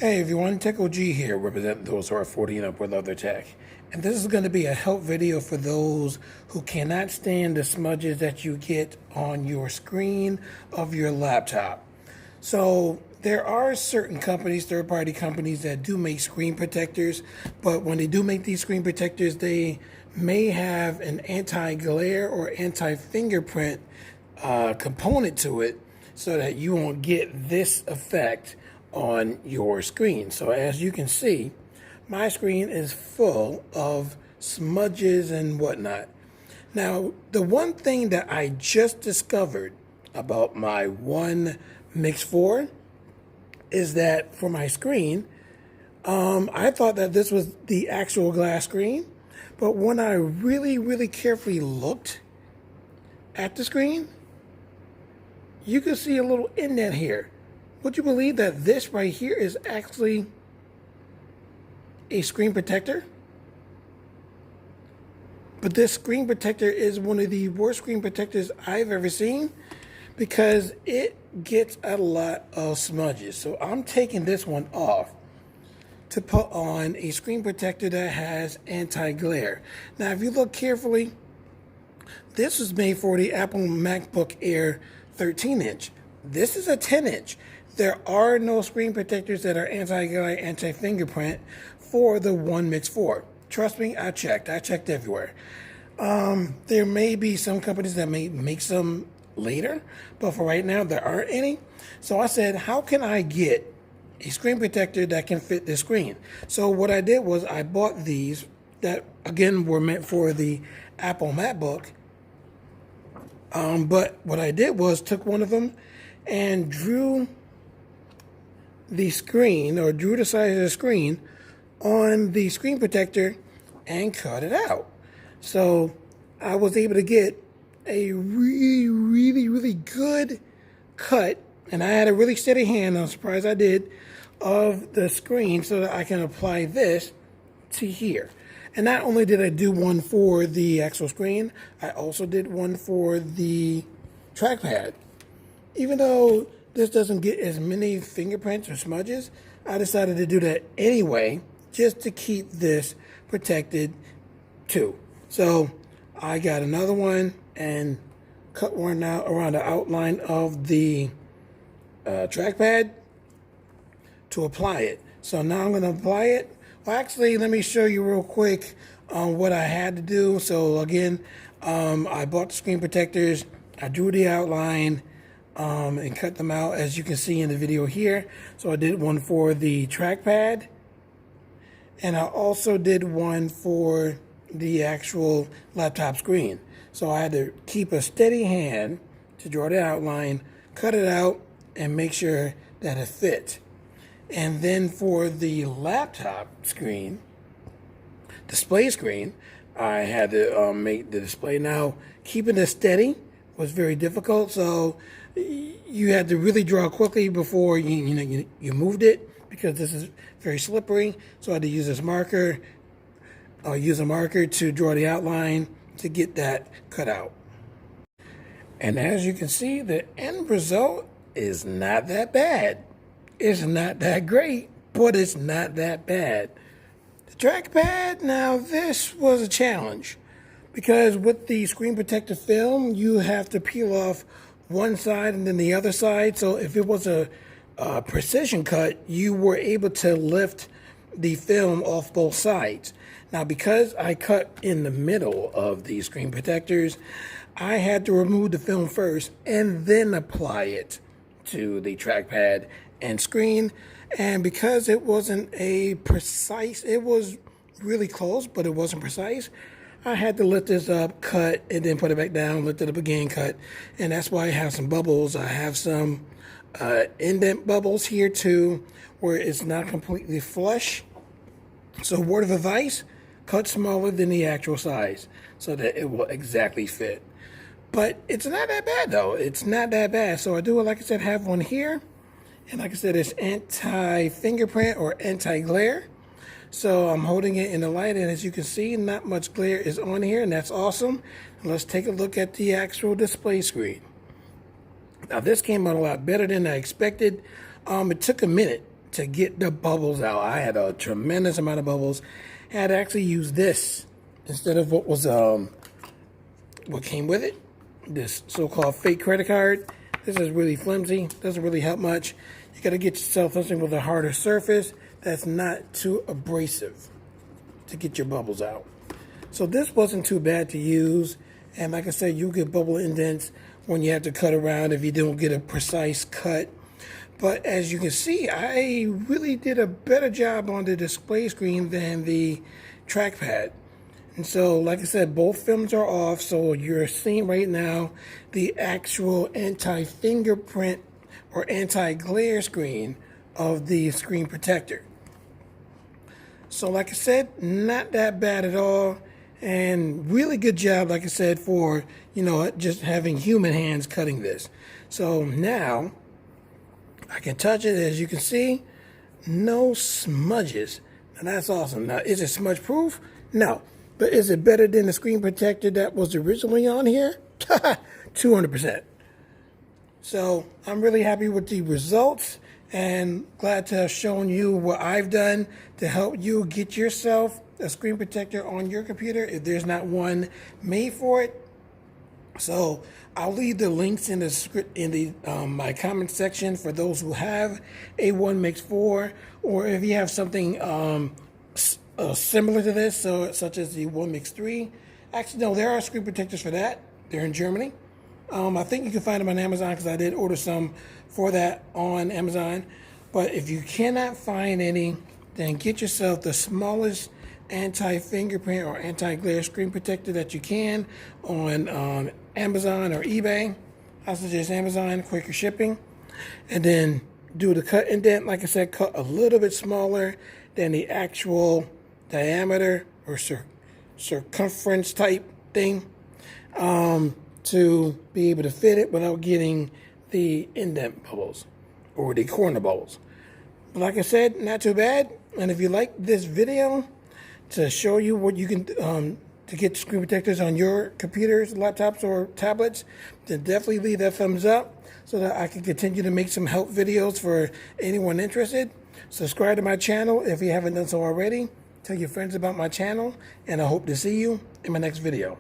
Hey everyone, Tech OG here, representing those who are 40 and up with other tech. And this is going to be a help video for those who cannot stand the smudges that you get on your screen of your laptop. So there are certain companies, third-party companies, that do make screen protectors, but when they do make these screen protectors, they may have an anti-glare or anti-fingerprint component to it so that you won't get this effect on your screen. So as you can see, my screen is full of smudges and whatnot. Now, the one thing that I just discovered about my One Mix 4 is that for my screen, I thought that this was the actual glass screen, but when I really carefully looked at the screen, you can see a little indent here. Would you believe that this right here is actually a screen protector? But this screen protector is one of the worst screen protectors I've ever seen because it gets a lot of smudges. So I'm taking this one off to put on a screen protector that has anti-glare. Now, if you look carefully, this was made for the Apple MacBook Air 13-inch. This is a 10-inch. There are no screen protectors that are anti-glare, anti-fingerprint for the One Mix 4. Trust me, I checked everywhere. There may be some companies that may make some later, but for right now, there aren't any. So I said, how can I get a screen protector that can fit this screen? So what I did was I bought these that, again, were meant for the Apple MacBook. But what I did was took one of them and drew the screen, or drew the size of the screen on the screen protector and cut it out. So I was able to get a really good cut, and I had a really steady hand, I'm surprised I did, of the screen so that I can apply this to here. And not only did I do one for the actual screen, I also did one for the trackpad. Even though this doesn't get as many fingerprints or smudges, I decided to do that anyway, just to keep this protected too. So I got another one and cut one out around the outline of the trackpad to apply it. So now I'm going to apply it. Well, actually, let me show you real quick what I had to do. So again, I bought the screen protectors, I drew the outline, and cut them out, as you can see in the video here. So I did one for the trackpad, and I also did one for the actual laptop screen. So I had to keep a steady hand to draw the outline, cut it out, and make sure that it fit. And then for the laptop screen, display screen, I had to make the display. Now, keeping it steady was very difficult, so you had to really draw quickly before you moved it, because this is very slippery. So I had to use this marker, use a marker to draw the outline to get that cut out. And as you can see, the end result is not that bad. It's not that great, but it's not that bad. The trackpad, now this was a challenge, because with the screen protector film, you have to peel off one side and then the other side. So if it was a precision cut, you were able to lift the film off both sides. Now, because I cut in the middle of the screen protectors, I had to remove the film first and then apply it to the trackpad and screen. And because it wasn't a precise, it was really close, but it wasn't precise, I had to lift this up, cut, and then put it back down, lift it up again, cut. And that's why I have some bubbles. I have some indent bubbles here too, where it's not completely flush. So word of advice, cut smaller than the actual size so that it will exactly fit. But it's not that bad though. It's not that bad. So I do, like I said, have one here. And like I said, it's anti-fingerprint or anti-glare. So I'm holding it in the light, and as you can see, not much glare is on here, and that's awesome. Let's take a look at the actual display screen. Now, this came out a lot better than I expected. It took a minute to get the bubbles out. I had a tremendous amount of bubbles. I had to actually use this instead of what was what came with it, this so-called fake credit card. This is really flimsy, doesn't really help much. You got to get yourself something with a harder surface that's not too abrasive to get your bubbles out. So this wasn't too bad to use, and like I said, you get bubble indents when you have to cut around if you don't get a precise cut. But as you can see, I really did a better job on the display screen than the trackpad. And so, like I said, both films are off, so you're seeing right now the actual anti-fingerprint or anti-glare screen of the screen protector. So like I said, not that bad at all, and really good job, like I said, for, you know, just having human hands cutting this. So now I can touch it. As you can see, no smudges. And that's awesome. Now, is it smudge proof? No. But is it better than the screen protector that was originally on here? 200%. So I'm really happy with the results and glad to have shown you what I've done to help you get yourself a screen protector on your computer if there's not one made for it. So I'll leave the links in the my comment section for those who have a 1MIX4, or if you have something similar to this, so such as the 1MIX3. Actually, no, there are screen protectors for that. They're in Germany. I think you can find them on Amazon because I did order some for that on Amazon. But if you cannot find any, then get yourself the smallest anti-fingerprint or anti-glare screen protector that you can on Amazon or eBay. I suggest Amazon, quicker shipping. And then do the cut indent, like I said, cut a little bit smaller than the actual diameter or circumference type thing to be able to fit it without getting the indent bubbles or the corner bubbles. But like I said, not too bad. And if you like this video to show you what you can to get screen protectors on your computers, laptops, or tablets, then definitely leave that thumbs up so that I can continue to make some help videos for anyone interested. Subscribe to my channel if you haven't done so already. Tell your friends about my channel, and I hope to see you in my next video.